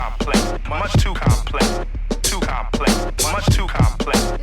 complex, much too complex, too complex, much too complex.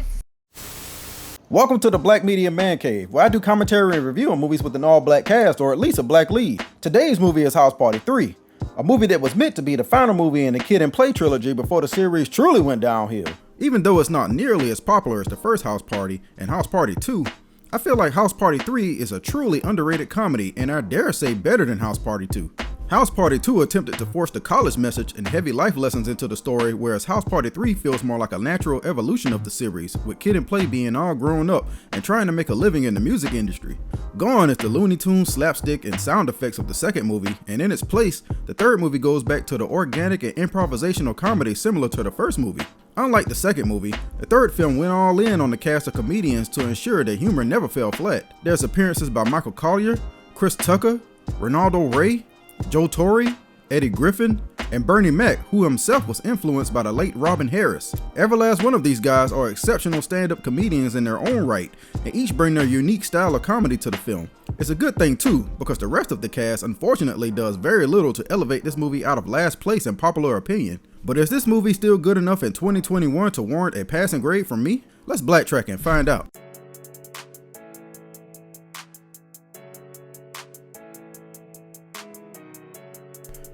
Welcome to the Black Media Man Cave, where I do commentary and review on movies with an all-black cast or at least a black lead. Today's movie is House Party 3, a movie that was meant to be the final movie in the Kid N Play Trilogy before the series truly went downhill. Even though it's not nearly as popular as the first House Party and House Party 2, I feel like House Party 3 is a truly underrated comedy and I dare say better than House Party 2. House Party 2 attempted to force the college message and heavy life lessons into the story, whereas House Party 3 feels more like a natural evolution of the series, with Kid N Play being all grown up and trying to make a living in the music industry. Gone is the Looney Tunes, slapstick, and sound effects of the second movie, and in its place, the third movie goes back to the organic and improvisational comedy similar to the first movie. Unlike the second movie, the third film went all in on the cast of comedians to ensure that humor never fell flat. There's appearances by Michael Collier, Chris Tucker, Ronaldo Ray, Joe Torre, Eddie Griffin, and Bernie Mac, who himself was influenced by the late Robin Harris. Every last one of these guys are exceptional stand-up comedians in their own right, and each bring their unique style of comedy to the film. It's a good thing too, because the rest of the cast unfortunately does very little to elevate this movie out of last place in popular opinion. But is this movie still good enough in 2021 to warrant a passing grade from me? Let's BlackTrack and find out.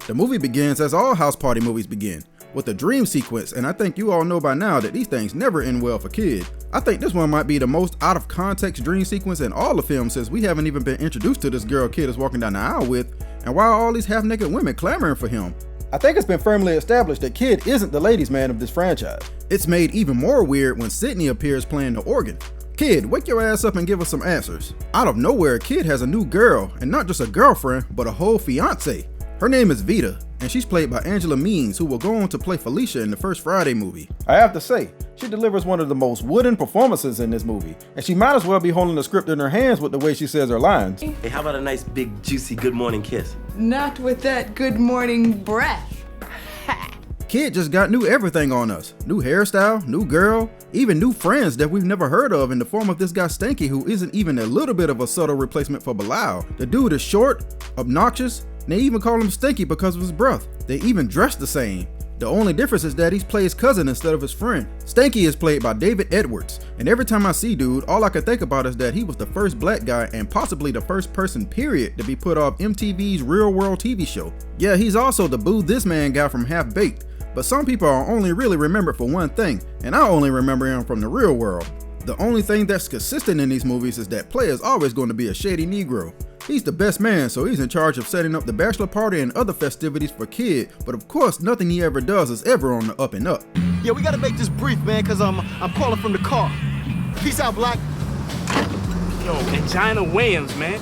The movie begins as all House Party movies begin, with a dream sequence, and I think you all know by now that these things never end well for Kid. I think this one might be the most out of context dream sequence in all the film, since we haven't even been introduced to this girl Kid is walking down the aisle with, and why are all these half-naked women clamoring for him? I think it's been firmly established that Kid isn't the ladies' man of this franchise. It's made even more weird when Sydney appears playing the organ. Kid, wake your ass up and give us some answers. Out of nowhere, Kid has a new girl, and not just a girlfriend, but a whole fiance. Her name is Vita, and she's played by Angela Means, who will go on to play Felicia in the first Friday movie. I have to say, she delivers one of the most wooden performances in this movie, and she might as well be holding the script in her hands with the way she says her lines. Hey, how about a nice big juicy good morning kiss? Not with that good morning breath. Kid just got new everything on us. New hairstyle, new girl, even new friends that we've never heard of in the form of this guy Stanky, who isn't even a little bit of a subtle replacement for Bilal. The dude is short, obnoxious, and they even call him Stinky because of his breath. They even dress the same. The only difference is that he's played his cousin instead of his friend. Stanky is played by David Edwards, and every time I see dude, all I can think about is that he was the first black guy and possibly the first person period to be put off MTV's Real World TV show. Yeah, he's also the Boo This Man guy from Half Baked, but some people are only really remembered for one thing, and I only remember him from the real world. The only thing that's consistent in these movies is that Play is always going to be a shady Negro. He's the best man, so he's in charge of setting up the bachelor party and other festivities for Kid, but of course nothing he ever does is ever on the up and up. Yeah, we gotta make this brief, man, cause I'm calling from the car. Peace out, Black. Yo, Angina Williams, man.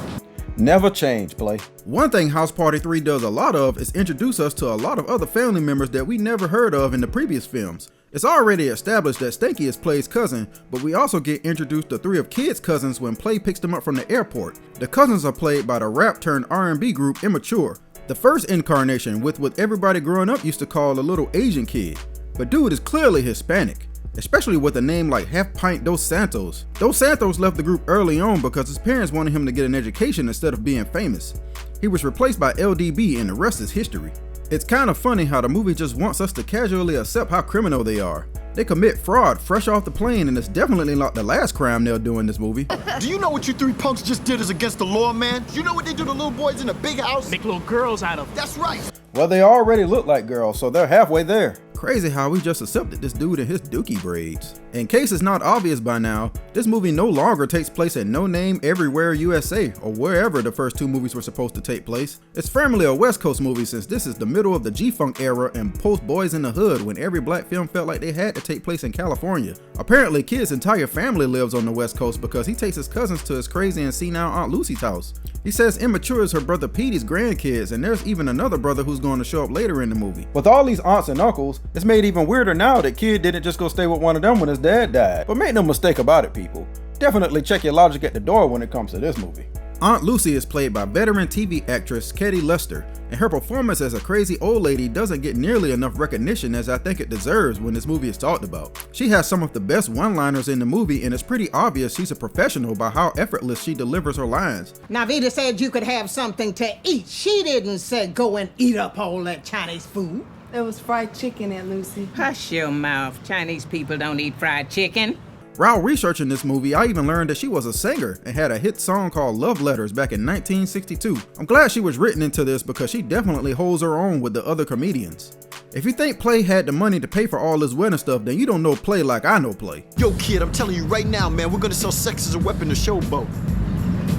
Never change, Play. One thing House Party 3 does a lot of is introduce us to a lot of other family members that we never heard of in the previous films. It's already established that Stanky is Play's cousin, but we also get introduced to three of Kid's cousins when Play picks them up from the airport. The cousins are played by the rap turned R&B group Immature, the first incarnation with what everybody growing up used to call a little Asian kid. But dude is clearly Hispanic, especially with a name like Half Pint Dos Santos. Dos Santos left the group early on because his parents wanted him to get an education instead of being famous. He was replaced by LDB and the rest is history. It's kind of funny how the movie just wants us to casually accept how criminal they are. They commit fraud fresh off the plane, and it's definitely not the last crime they'll do in this movie. Do you know what you three punks just did is against the law, man? You know what they do to little boys in the big house? Make little girls out of them. That's right. Well, they already look like girls, so they're halfway there. Crazy how we just accepted this dude and his dookie braids. In case it's not obvious by now, this movie no longer takes place in No Name Everywhere USA, or wherever the first two movies were supposed to take place. It's firmly a West Coast movie since this is the middle of the G-Funk era and post Boys in the Hood, when every black film felt like they had to take place in California. Apparently, Kid's entire family lives on the West Coast because he takes his cousins to his crazy and senile Aunt Lucy's house. He says Immature is her brother Petey's grandkids, and there's even another brother who's going to show up later in the movie. With all these aunts and uncles, it's made even weirder now that Kid didn't just go stay with one of them when his dad died. But make no mistake about it, people. Definitely check your logic at the door when it comes to this movie. Aunt Lucy is played by veteran TV actress Katie Lester, and her performance as a crazy old lady doesn't get nearly enough recognition as I think it deserves when this movie is talked about. She has some of the best one-liners in the movie, and it's pretty obvious she's a professional by how effortless she delivers her lines. Now Vita said you could have something to eat. She didn't say go and eat up all that Chinese food. There was fried chicken at Lucy. Hush your mouth. Chinese people don't eat fried chicken. While researching this movie, I even learned that she was a singer and had a hit song called Love Letters back in 1962. I'm glad she was written into this because she definitely holds her own with the other comedians. If you think Play had the money to pay for all this wedding stuff, then you don't know Play like I know Play. Yo, kid, I'm telling you right now, man, we're gonna sell sex as a weapon to Showboat.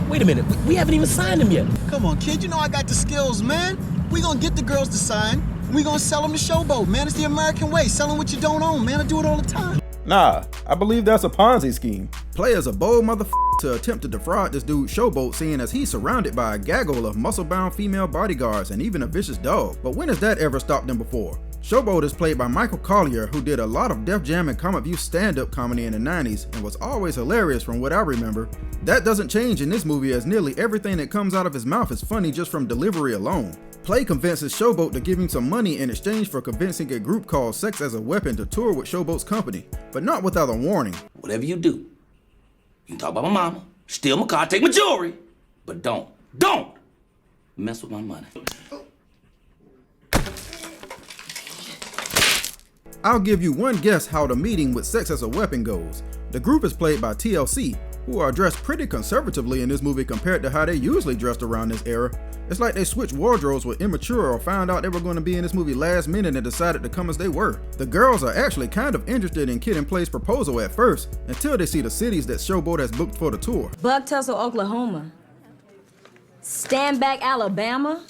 Wait a minute, we haven't even signed him yet. Come on, kid, you know I got the skills, man. We gonna get the girls to sign. We gonna sell them to Showboat, man. It's the American way. Selling what you don't own, man. I do it all the time. Nah, I believe that's a Ponzi scheme. Play is a bold motherfucker to attempt to defraud this dude Showboat, seeing as he's surrounded by a gaggle of muscle-bound female bodyguards and even a vicious dog. But when has that ever stopped him before? Showboat is played by Michael Collier, who did a lot of Def Jam and Comic View stand-up comedy in the 90s and was always hilarious from what I remember. That doesn't change in this movie, as nearly everything that comes out of his mouth is funny just from delivery alone. Play convinces Showboat to give him some money in exchange for convincing a group called Sex as a Weapon to tour with Showboat's company, but not without a warning. Whatever you do, you can talk about my mama, steal my car, take my jewelry, but don't mess with my money. I'll give you one guess how the meeting with Sex as a Weapon goes. The group is played by TLC, who are dressed pretty conservatively in this movie compared to how they usually dressed around this era. It's like they switched wardrobes with Immature or found out they were going to be in this movie last minute and decided to come as they were. The girls are actually kind of interested in Kid N Play's proposal at first, until they see the cities that Showboat has booked for the tour. Bug Tussle, Oklahoma. Stand Back, Alabama.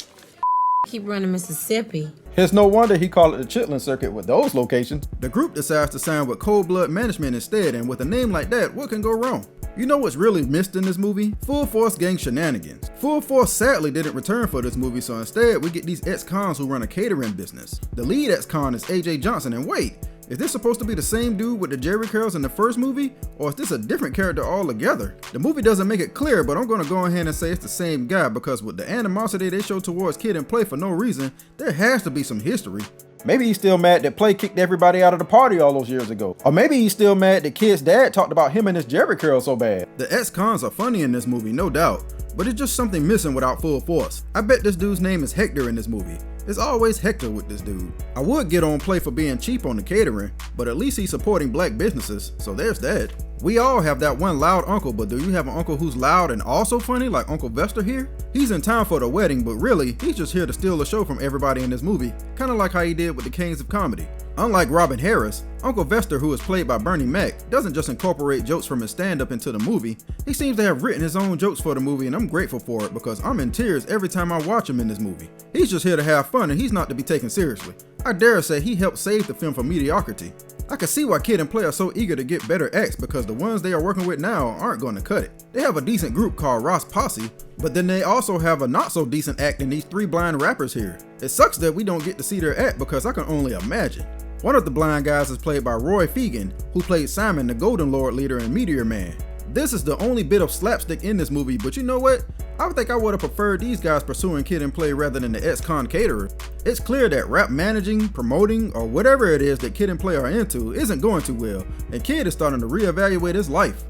Keep running, Mississippi. It's no wonder he called it the Chitlin Circuit with those locations. The group decides to sign with Cold Blood Management instead, and with a name like that, what can go wrong? You know what's really missed in this movie? Full Force gang shenanigans. Full Force sadly didn't return for this movie, so instead we get these ex-cons who run a catering business. The lead ex-con is AJ Johnson, and wait, is this supposed to be the same dude with the Jerry curls in the first movie, or is this a different character altogether? The movie doesn't make it clear, but I'm gonna go ahead and say it's the same guy, because with the animosity they show towards Kid N Play for no reason, there has to be some history. Maybe he's still mad that Play kicked everybody out of the party all those years ago. Or maybe he's still mad that Kid's dad talked about him and his Jerry curl so bad. The ex-cons are funny in this movie, no doubt, but it's just something missing without Full Force. I bet this dude's name is Hector in this movie. It's always Hector with this dude. I would get on Play for being cheap on the catering, but at least he's supporting black businesses, so there's that. We all have that one loud uncle, but do you have an uncle who's loud and also funny like Uncle Vester here? He's in town for the wedding, but really, he's just here to steal the show from everybody in this movie, kinda like how he did with the Kings of Comedy. Unlike Robin Harris, Uncle Vester, who is played by Bernie Mac, doesn't just incorporate jokes from his stand-up into the movie. He seems to have written his own jokes for the movie, and I'm grateful for it because I'm in tears every time I watch him in this movie. He's just here to have fun, and he's not to be taken seriously. I dare say he helped save the film from mediocrity. I can see why Kid N Play are so eager to get better acts because the ones they are working with now aren't going to cut it. They have a decent group called Ross Posse, but then they also have a not so decent act in these three blind rappers here. It sucks that we don't get to see their act because I can only imagine. One of the blind guys is played by Roy Fegan, who played Simon, the Golden Lord leader in Meteor Man. This is the only bit of slapstick in this movie, but you know what? I think I would have preferred these guys pursuing Kid N Play rather than the ex-con caterer. It's clear that rap managing, promoting, or whatever it is that Kid N Play are into isn't going too well, and Kid is starting to reevaluate his life.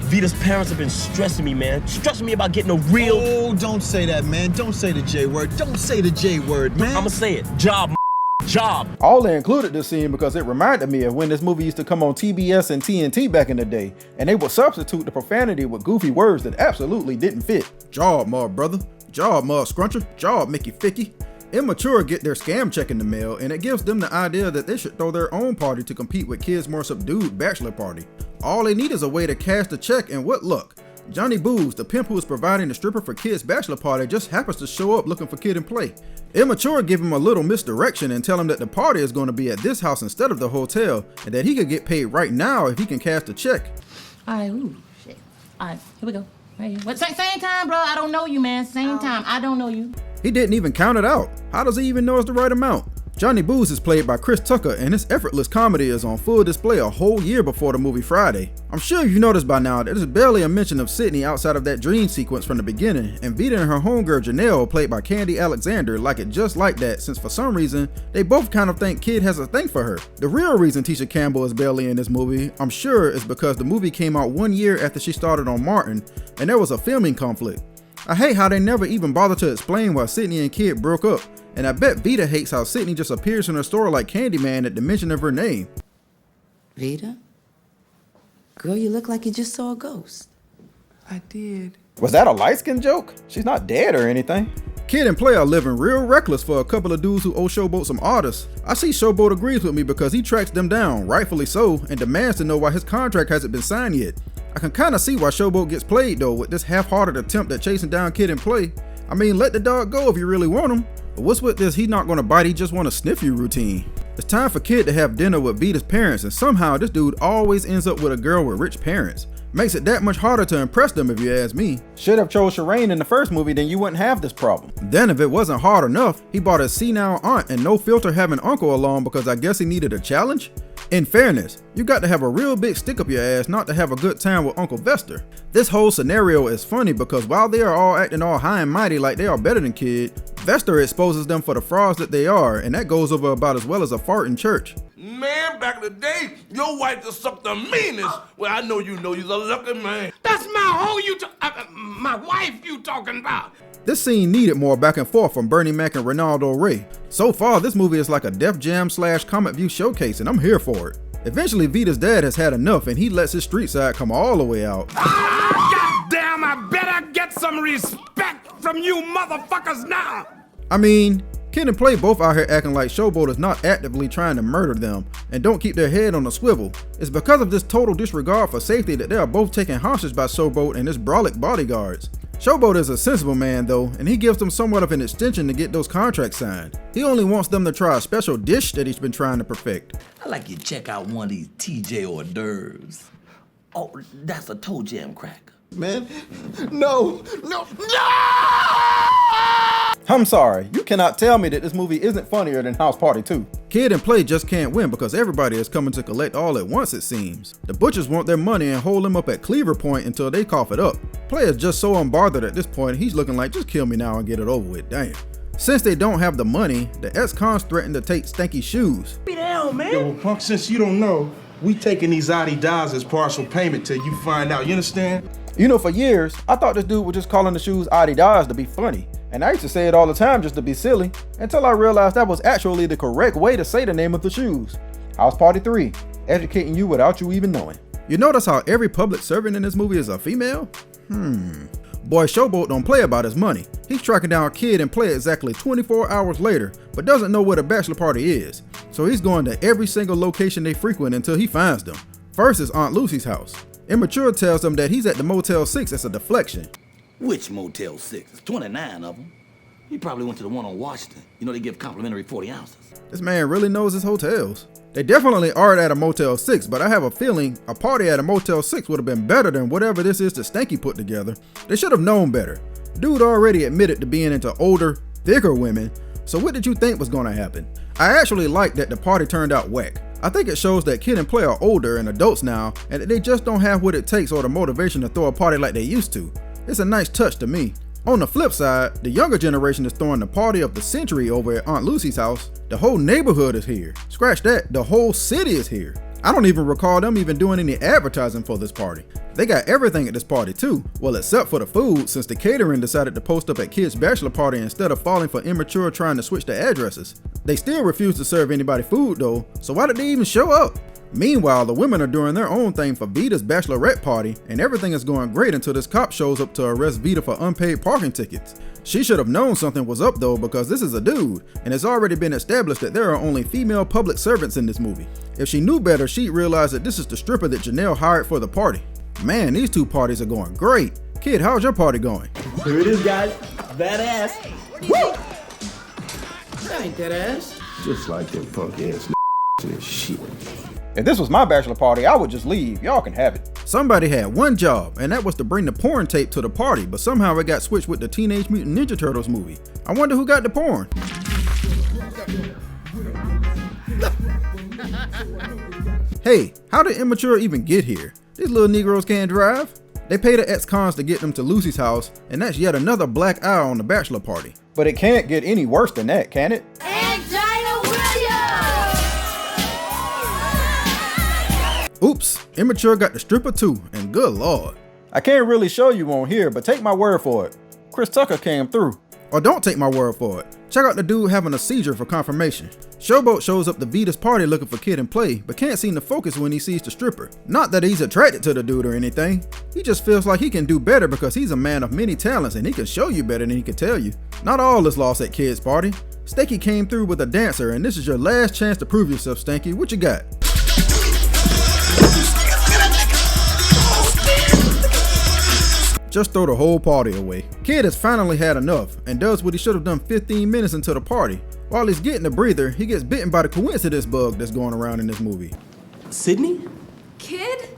Vita's parents have been stressing me, man. Stressing me about getting a real... Oh, don't say that, man. Don't say the J word. Don't say the J word, man. I'ma say it. Job. All they included this scene because it reminded me of when this movie used to come on TBS and TNT back in the day, and they would substitute the profanity with goofy words that absolutely didn't fit. Job, mud brother. Job, mud scruncher. Job, Mickey Ficky. Immature get their scam check in the mail, and it gives them the idea that they should throw their own party to compete with Kid's more subdued bachelor party. All they need is a way to cash the check, and what luck. Johnny Booze, the pimp who is providing the stripper for Kid's bachelor party, just happens to show up looking for Kid N Play. Immature give him a little misdirection and tell him that the party is going to be at this house instead of the hotel, and that he could get paid right now if he can cash the check. Alright, ooh, shit. Alright, here we go. Right here. What, same time, bro. I don't know you, man. Same time. I don't know you. He didn't even count it out. How does he even know it's the right amount? Johnny Booze is played by Chris Tucker, and his effortless comedy is on full display a whole year before the movie Friday. I'm sure you noticed by now that there's barely a mention of Sydney outside of that dream sequence from the beginning, and Vita and her homegirl Janelle, played by Candy Alexander, like it just like that since for some reason, they both kind of think Kid has a thing for her. The real reason Tisha Campbell is barely in this movie, I'm sure, is because the movie came out 1 year after she started on Martin, and there was a filming conflict. I hate how they never even bothered to explain why Sydney and Kid broke up, And I bet Vita hates how Sydney just appears in her store like Candyman at the mention of her name. Vita? Girl, you look like you just saw a ghost. I did. Was that a light-skin joke? She's not dead or anything. Kid and Play are living real reckless for a couple of dudes who owe Showboat some artists. I see Showboat agrees with me because he tracks them down, rightfully so, and demands to know why his contract hasn't been signed yet. I can kinda see why Showboat gets played though with this half-hearted attempt at chasing down Kid and Play. I mean, let the dog go if you really want him. But what's with this "he's not gonna bite, he just wanna sniff you" routine? It's time for Kid to have dinner with Vita's parents, and somehow this dude always ends up with a girl with rich parents. Makes it that much harder to impress them if you ask me. Should have chose Shireen in the first movie, then you wouldn't have this problem. Then if it wasn't hard enough, he bought a senile aunt and no filter having uncle along because I guess he needed a challenge? In fairness, you got to have a real big stick up your ass not to have a good time with Uncle Vester. This whole scenario is funny because while they are all acting all high and mighty like they are better than Kid, Vester exposes them for the frauds that they are, and that goes over about as well as a fart in church. Man, back in the day, your wife just sucked the meanest. Well, I know you're a lucky man. That's my hoe my wife you talking about. This scene needed more back and forth from Bernie Mac and Ronaldo Ray. So far, this movie is like a Def Jam / Comic View showcase, and I'm here for it. Eventually, Vita's dad has had enough, and he lets his street side come all the way out. God damn, I better get some respect from you motherfuckers now. I mean, Kid and Play both out here acting like Showboat is not actively trying to murder them and don't keep their head on a swivel. It's because of this total disregard for safety that they are both taken hostage by Showboat and his brolic bodyguards. Showboat is a sensible man though, and he gives them somewhat of an extension to get those contracts signed. He only wants them to try a special dish that he's been trying to perfect. I like you to check out one of these TJ hors d'oeuvres. Oh, that's a toe jam cracker. Man, no! I'm sorry, you cannot tell me that this movie isn't funnier than House Party 2. Kid and Play just can't win because everybody is coming to collect all at once, it seems. The butchers want their money and hold them up at Cleaver Point until they cough it up. Play is just so unbothered at this point, he's looking like, just kill me now and get it over with, damn. Since they don't have the money, the ex-cons threaten to take Stanky's shoes. Be down, man. Yo, punk, since you don't know, we taking these Adidas as partial payment till you find out, you understand? You know, for years, I thought this dude was just calling the shoes Adidas to be funny. And I used to say it all the time just to be silly, until I realized that was actually the correct way to say the name of the shoes. House Party 3, educating you without you even knowing. You notice how every public servant in this movie is a female? Boy, Showboat don't play about his money. He's tracking down Kid and Play exactly 24 hours later, but doesn't know where the bachelor party is. So he's going to every single location they frequent until he finds them. First is Aunt Lucy's house. Immature tells them that he's at the Motel 6 as a deflection. Which Motel 6? There's 29 of them. He probably went to the one on Washington. You know they give complimentary 40 ounces. This man really knows his hotels. They definitely are at a Motel 6, but I have a feeling a party at a Motel 6 would have been better than whatever this is that Stanky put together. They should have known better. Dude already admitted to being into older, thicker women, so what did you think was gonna happen? I actually like that the party turned out whack. I think it shows that Kid and Play are older and adults now, and that they just don't have what it takes or the motivation to throw a party like they used to. It's a nice touch to me. On the flip side, the younger generation is throwing the party of the century over at Aunt Lucy's house. The whole neighborhood is here. Scratch that, the whole city is here. I don't even recall them even doing any advertising for this party. They got everything at this party too, well except for the food, since the catering decided to post up at Kid's bachelor party instead of falling for Immature trying to switch the addresses. They still refuse to serve anybody food though, so why did they even show up? Meanwhile, the women are doing their own thing for Vita's bachelorette party, and everything is going great until this cop shows up to arrest Vita for unpaid parking tickets. She should have known something was up though, because this is a dude, and it's already been established that there are only female public servants in this movie. If she knew better, she'd realize that this is the stripper that Janelle hired for the party. Man, these two parties are going great. Kid, how's your party going? Here it is, guys. Badass. Woo! That ain't that ass. Just like them punk ass and shit. If this was my bachelor party, I would just leave. Y'all can have it. Somebody had one job, and that was to bring the porn tape to the party, but somehow it got switched with the Teenage Mutant Ninja Turtles movie. I wonder who got the porn. Hey, how did Immature even get here? These little Negroes can't drive. They pay the ex-cons to get them to Lucy's house, and that's yet another black eye on the bachelor party. But it can't get any worse than that, can it? Oops, Immature got the stripper too, and good lord. I can't really show you on here, but take my word for it. Chris Tucker came through. Or don't take my word for it. Check out the dude having a seizure for confirmation. Showboat shows up to Vita's party looking for Kid N Play, but can't seem to focus when he sees the stripper. Not that he's attracted to the dude or anything, he just feels like he can do better because he's a man of many talents and he can show you better than he can tell you. Not all is lost at Kid's party. Stanky came through with a dancer and this is your last chance to prove yourself, Stanky. What you got? Just throw the whole party away. Kid has finally had enough and does what he should have done 15 minutes into the party. While he's getting a breather, he gets bitten by the coincidence bug that's going around in this movie. Sydney? Kid?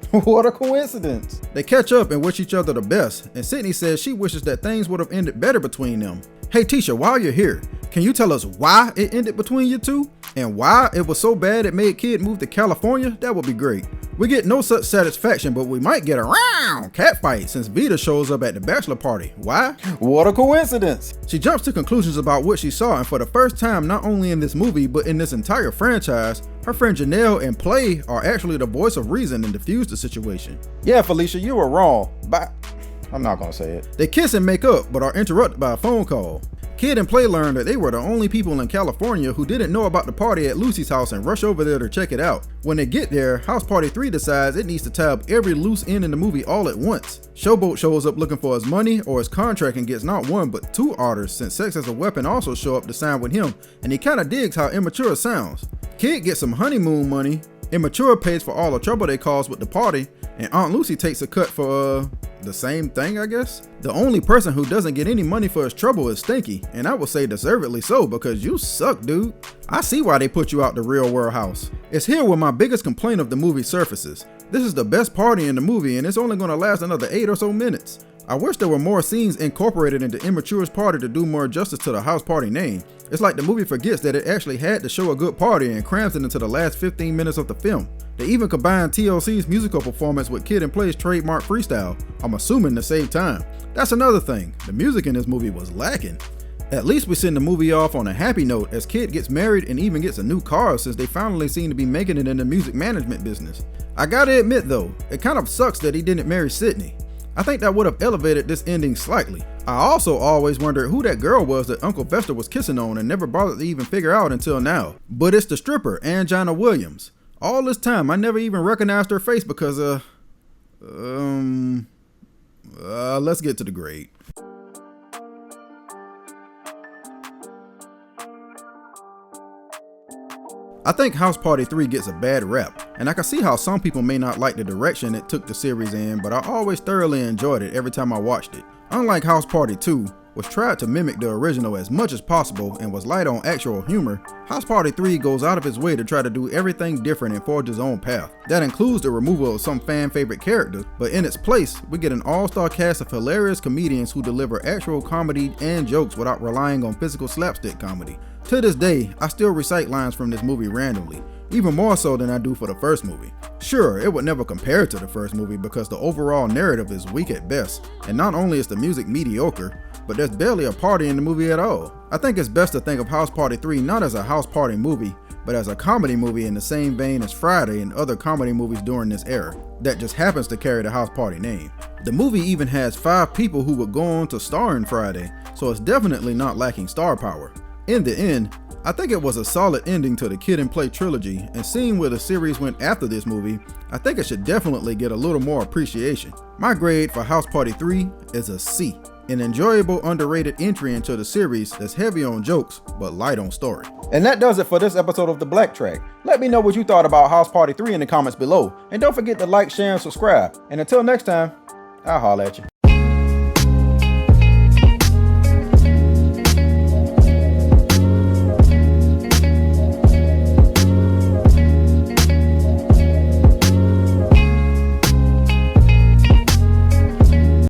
What a coincidence. They catch up and wish each other the best, and Sydney says she wishes that things would have ended better between them. Hey Tisha, while you're here, can you tell us why it ended between you two? And why it was so bad it made Kid move to California? That would be great. We get no such satisfaction, but we might get a round catfight since Vita shows up at the bachelor party. Why? What a coincidence. She jumps to conclusions about what she saw, and for the first time, not only in this movie, but in this entire franchise, her friend Janelle and Play are actually the voice of reason and diffuse the situation. Yeah, Felicia, you were wrong, but I'm not gonna say it. They kiss and make up, but are interrupted by a phone call. Kid and Play learn that they were the only people in California who didn't know about the party at Lucy's house and rush over there to check it out. When they get there, House Party 3 decides it needs to tie up every loose end in the movie all at once. Showboat shows up looking for his money or his contract and gets not one but two orders since sex as a weapon also show up to sign with him, and he kinda digs how immature it sounds. Kid gets some honeymoon money, Immature pays for all the trouble they cause with the party, and Aunt Lucy takes a cut for the same thing, I guess? The only person who doesn't get any money for his trouble is Stinky, and I would say deservedly so because you suck, dude. I see why they put you out the real world house. It's here where my biggest complaint of the movie surfaces. This is the best party in the movie and it's only gonna last another 8 or so minutes. I wish there were more scenes incorporated into Immature's party to do more justice to the house party name. It's like the movie forgets that it actually had to show a good party and crams it into the last 15 minutes of the film. They even combined TLC's musical performance with Kid N Play's trademark freestyle, I'm assuming to save time. That's another thing, the music in this movie was lacking. At least we send the movie off on a happy note as Kid gets married and even gets a new car since they finally seem to be making it in the music management business. I gotta admit though, it kind of sucks that he didn't marry Sydney. I think that would have elevated this ending slightly. I also always wondered who that girl was that Uncle Fester was kissing on and never bothered to even figure out until now. But it's the stripper, Angina Williams. All this time I never even recognized her face because let's get to the grade. I think House Party 3 gets a bad rap, and I can see how some people may not like the direction it took the series in, but I always thoroughly enjoyed it every time I watched it. Unlike House Party 2, which tried to mimic the original as much as possible and was light on actual humor, House Party 3 goes out of its way to try to do everything different and forge its own path. That includes the removal of some fan favorite characters, but in its place, we get an all-star cast of hilarious comedians who deliver actual comedy and jokes without relying on physical slapstick comedy. To this day, I still recite lines from this movie randomly, even more so than I do for the first movie. Sure, it would never compare to the first movie because the overall narrative is weak at best, and not only is the music mediocre, but there's barely a party in the movie at all. I think it's best to think of House Party 3 not as a house party movie, but as a comedy movie in the same vein as Friday and other comedy movies during this era, that just happens to carry the house party name. The movie even has 5 people who would go on to star in Friday, so it's definitely not lacking star power. In the end, I think it was a solid ending to the Kid N Play Trilogy, and seeing where the series went after this movie, I think it should definitely get a little more appreciation. My grade for House Party 3 is a C, an enjoyable underrated entry into the series that's heavy on jokes but light on story. And that does it for this episode of the BlackTrack. Let me know what you thought about House Party 3 in the comments below, and don't forget to like, share, and subscribe. And until next time, I'll holler at you.